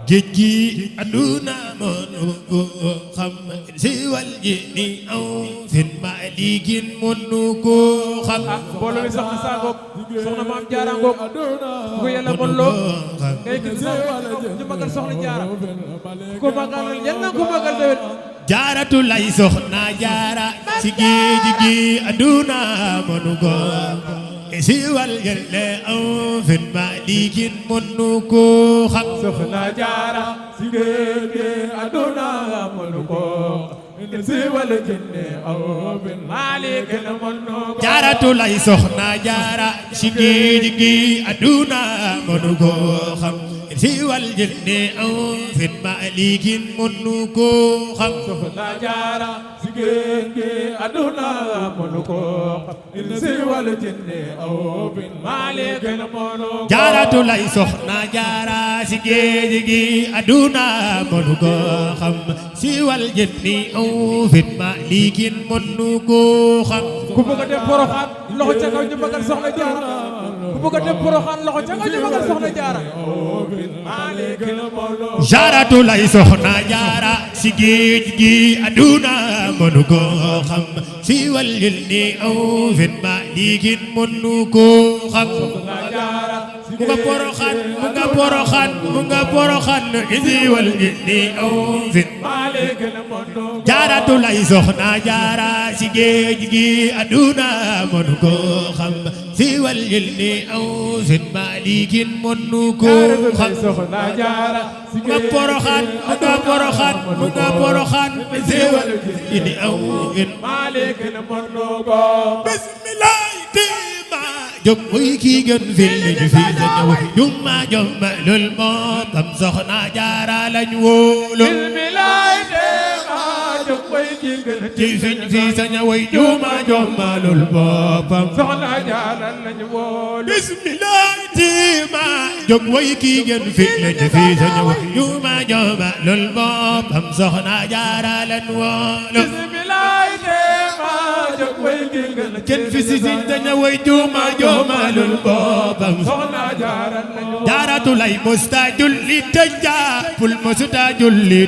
géej gi aduna mënu ko xam si wal ji ni aw fin maalikin mënu ko xam mbooloo mi soxna Sangoog soxna Maam Jaara ngoog ku yàlla mën loo ngay gis ñu magal soxna Jaara ku magal yal na ko magal déwén jaaratu lay soxna jaara si géej gi aduna mënu ko si wal jëlle aw fin maalikin mënu ko xam soxna Jaara si géej gi aduna mënu ko si wal jëlle aw fin maalikin mënu ko jaaratu lay soxna jaara si géej gi aduna mënu ko xam si wal jëlle aw fin maalikin mënu ko xam soxna Jaara si géej gi aduna mënu ko si wal jëlle aw fin maalikin mënu ko jaaratu lay soxna jaara si géej gi aduna mënu ko xam si wal jëlle aw fin maalikin mënu ko xam ku bëgg a dem Poroxaan loxo ca kaw ñu magal soxna Jaara ku bëgg a dem Poroxaan loxo ca kaw ñu magal soxna Jaara jaaratu lay soxna jaara si géej gi aduna mënu ko xam si wal jëlle aw fin maalikin mënu ko xam mu nga Poroxaan mu nga Poroxaan mu nga Poroxaan si wal jëlle aw fin jaaratu lay soxna jaara si géej gi aduna mënu ko xam si wal jëlle aw fin maalikin mënu ko xam soxna Jaara mu nga Poroxaan mu nga Poroxaan mu nga Poroxaan si wal jëlle aw fin maalikin mënu ko bismillah tima jóg muy kii gën fil ñu fi sa ñëw juma jomma lul moom soxna jaara lañ wóolu ci fiñ fi sa ñëw juma jomma lul boppam soxna Jaara lañ wóolu bismillah tima jóg muy kii gën fil ñu fi sa ñëw juma jomma lul boppam soxna jaara lañ wóolu kenn fi si si dañu way juuma joomalul boppam soxna Jaara lañu jaaratu lay musta julli te jàppul musta julli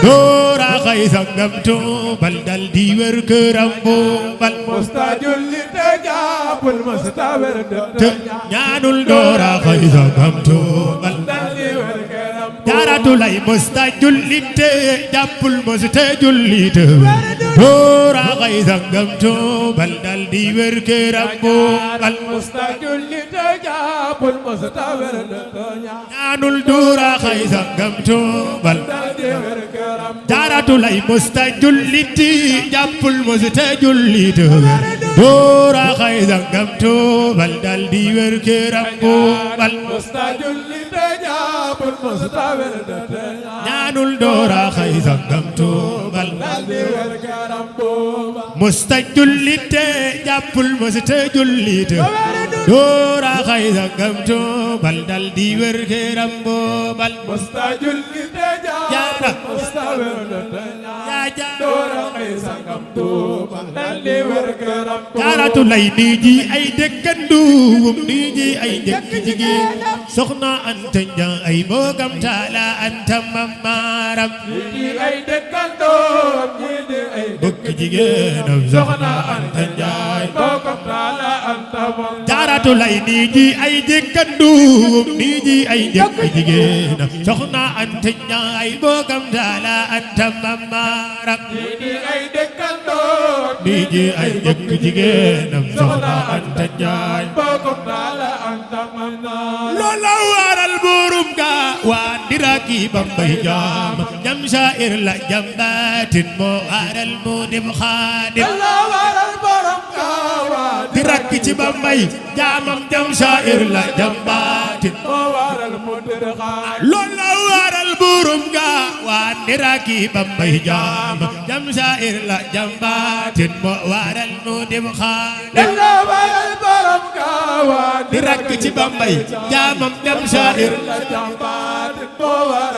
doora xay sangam tuubal dal di wër këram buubal musta julli te jàppul musta wër te ñaanul doora xay sangam tuubal dal di wër këram jaaratu lay musta julli te jàppul musta julli doora xay sangam tuubal dal di wër këram buubal musta julli te jàppul musta wër ñaanul doora xay sangam tuubal dal di wër këram jaaratu lay musta julli te jàppul musta julli doora xay sangam tuubal dal di wër këram buubal musta julli te jàppul musta wër ñaanul doora xay sangam tuubal dal di wër këram buubal musta julli te jàppul musta julli doora xay sangam tuubal dal di wër këram buubal musta julli te jàppul musta wër doora xay sangam tuubal dal di wër këram jaaratu lay nii ji ay dëkkanduwum nii ji ay njëkk jigéen soxna Anta Njaay ay boogam taala Anta Mamaram ñi ay dëkkandoom ñi di ay bëgg jigéenam soxna Anta Njaay boogam taala Anta Mamaram jaaratu lay nii ji ay dëkkanduwum nii ji ay njëkk jigéenam soxna Anta Njaay boogam taala Anta Mamaram ñi di ay dëkkandoom nii ji ay njëkk jigéenam soxna Anta Njaay boogam taala Anta Mamaram loola waral buurum ga waa ndiraki bambay jaam ñam saa'ir la jambaatin moo waral mu dim xaadim la waral borom ga waa ndiraki ci bambay jaamam jam saa'ir la jambaatin moo waral mu dim xaadim loola waral buurum ga waa ndiraki bambay jaam jam saa'ir la jambaatin moo waral mu dim xaadim la waral borom ga waa ndiraki ci bambay jaamam jam saa'ir la jambaatin moo waral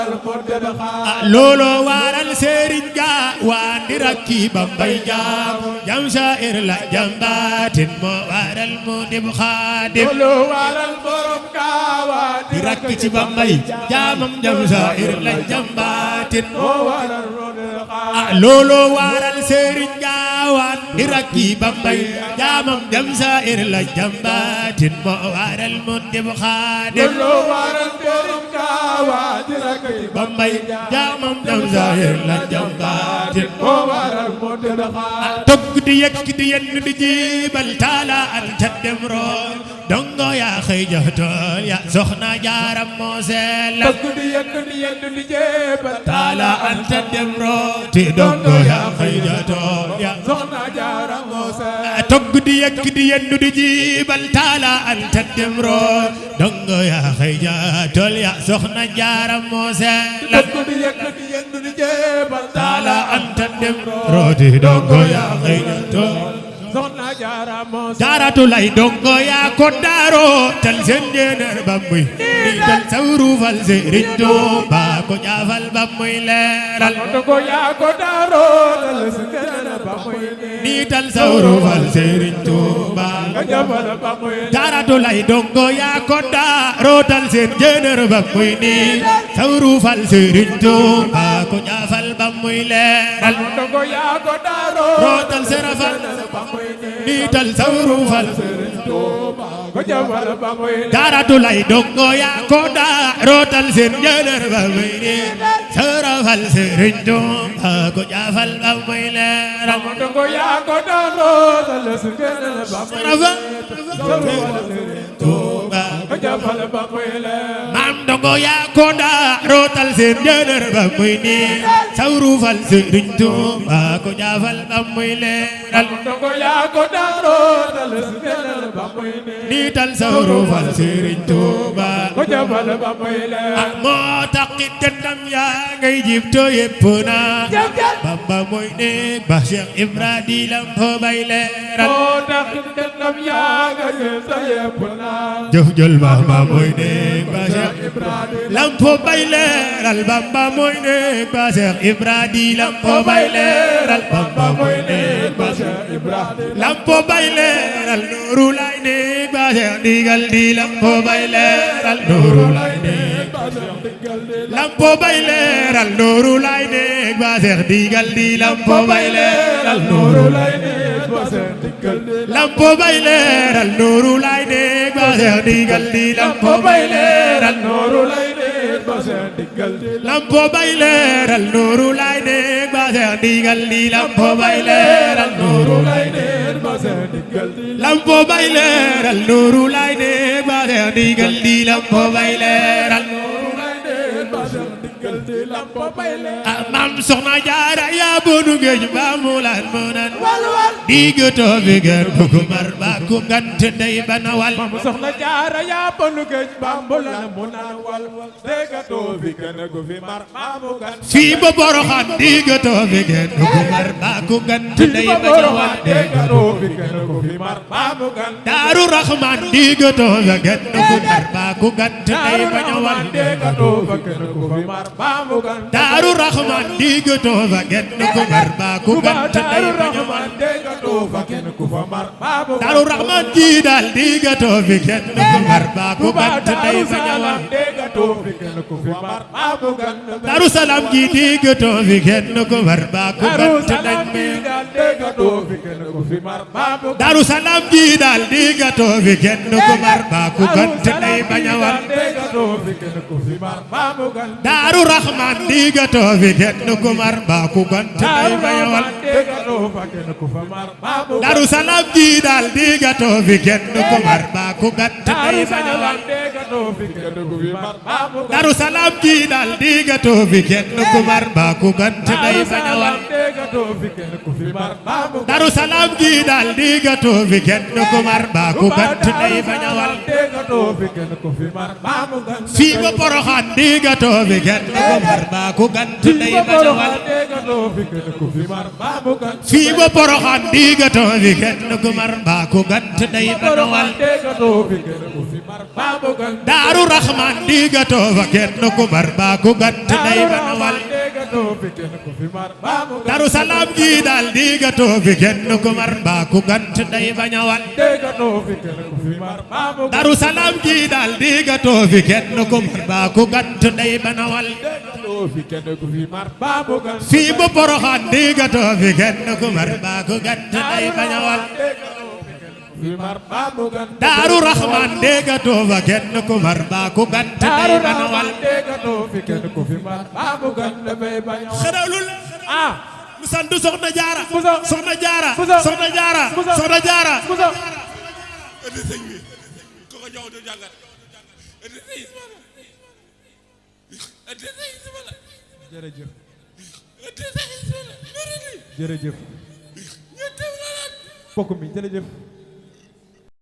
looloo waral Serigne Gaawaan di rakki Bambay jaam jam saa'ir la jam baatin moo waral mu dib xaadim looloo waral borom Gaawaan di rakki ci Bambay jaamam jam saa'ir la jam baatin moo waral mu dib xaadim looloo waral Serigne Gaawaan di rakki Bambay jaamam jam saa'ir la jam baatin moo waral mu dib xaadim looloo waral borom Gaawaan di rakki Bambay jaamam jam saa'ir la jam baatin moo waral mu dib xaadim togg di yekk di yenn di jibal taala an ca dem roon dongo yaa xëy jox tool ya soxna jaaram moo sell togg di yekk di yenn di jibal taala an ca dem roon ti dongo yaa xëy jox tool ya soxna jaaram moo sell togg di yekk di yenn di jibal taala an ca dem roon dongo yaa xëy jox tool ya soxna jaaram moo sell togg di yekk di yenn di jibal taala an ca dem roon ti dongo yaa xëy jox tool soxna jaara moo jaaratu lay dongo yaa ko daaro tal seen jeener ba muy di tal sawru fal Sëriñ Tuuba ko jaafal ba muy leeral dongo yaa ko daaro tal seen jeener ba muy di tal sawru fal Sëriñ Tuuba ko jaafal ba muy jaaratu lay dongo yaa ko daaro tal seen jeener ba muy di sawru fal Sëriñ Tuuba ko jaafal ba muy leeral dongo yaa ko daaro tal seen fal nital sawru fal jaaratu lay dongo yaa ko daa rootal seen jëlër ba muy ni sawru fal Sëriñ Tuuba ko jaafal ba muy leeral dongo yaa ko daa rootal seen jëlër ba muy maam dongo yaa ko daa rootal seen jëlër ba muy ni sawru fal Sëriñ Tuuba ko jaafal ba muy leeral dongo yaa ko daa rootal seen jëlër ba muy ni tal sawru fal Sëriñ Tuuba ko jaafal ba muy leeral moo taxit dëndam yaa ngay jib to yépp na Bamba mooy ne ba Cheikh Ibra di lampo bay leeral moo taxit dëndam yaa ngay jib to yépp na jëf jël Bamba mooy ne ba Cheikh Ibra di lampo bay leeral Bamba mooy ne ba Cheikh Ibra di lampo bay leeral Bamba mooy ne ba Cheikh Ibra lampo bay leeral Nuuru lay ne ba Cheikh digal di lampo bay leeral Nuuru lay ne lampo bay leeral Nuuru lay ne ba Cheikh digal di lampo bay leeral Nuuru lay ne ba Cheikh digal lampo bay leeral Nuuru lay ne ba Cheikh digal di lampo bay leeral Nuuru lay ne ba Cheikh digal lampo bay leeral Nuuru lay ne ba Cheikh digal di lampo bay leeral Nuuru lay ne ba Cheikh digal lampo bay leeral Nuuru lay ne ba Cheikh digal di lampo bay leeral maam soxna jaara yaa boonu géej ba mu laan mu nan digatoo fi gër bu ko mar ba ku gant ndey ba na wal maam soxna jaara yaa boonu géej ba mu laan mu nan wal digatoo fi gër bu fi mar ba mu gant fii ba Boroxaan digatoo fi gër bu ko mar ba ku gant ndey ba na wal digatoo fi gër bu fi mar ba mu gant Daaru Raxmaan digatoo fi gër bu mar ba ku gant ndey ba na wal digatoo fi gër bu fi mar ba mu gant Daaru Raxmaan digatoo fa genn ku mar ba ku gant ndey ba na wal Daaru Raxmaan ji daal digatoo fi genn ku mar ba ku gant ndey ba na wal Daaru Salaam ji digatoo fi genn ku mar ba ku gant ndey Daaru Salaam ji daal digatoo fi genn ku mar ba ku gant ndey ba na wal Daaru Raxmaan digatoo fi genn ku mar ba ku gant ndey ba na wal Daaru Salaam ji daal digatoo fi genn ku mar ba ku gant ndey ba na wal Daaru Salaam ji daal digatoo fi genn ku mar ba ku gant ndey ba na wal Daaru Salaam ji daal digatoo fi genn ku mar ba ku gant ndey ba na wal fii ba Boroxaan digatoo fi genn ku mar ba ku gant ndey ba na wal déggatoo fi kenn ku fi mar mbaa mu gant fii ba Poroxaan déggatoo fi kenn ku mar mbaa ku gant day banawal déggatoo fi kenn ku fi mar mbaa mu gant Daaru Raxmaan déggatoo fa kenn ku mar mbaa ku gant day banawal déggatoo fi kenn ku fi mar mbaa mu gant Daru Salaam gi daal déggatoo fi kenn ku mar mbaa ku gant day bañawal déggatoo fi kenn ku fi mar mbaa mu gant Daru Salaam gi daal déggatoo fi kenn ku mar mbaa ku gant day banawal déggatoo fi kenn ku fi mar mbaa mu gant fii ba Poroxaan déggatoo fi kenn ku mar mbaa ku gant day bañawal fi mar mbaa mu gant Daaru Raxmaan déggatoo fa kenn ku mar mbaa ku gant day banawal déggatoo fi kenn ku fi mar mbaa mu gant dafay bañawal xerawlul ah mu sant Soxna Jaara Buso Soxna Jaara Buso Soxna Jaara Buso Soxna Jaara Buso ëdd sëñ bi ku ko jox du jàngat ëdd sëñ ëdd sëñ la jërëjëf ëdd sëñ la jërëjëf bokk mi jërëjëf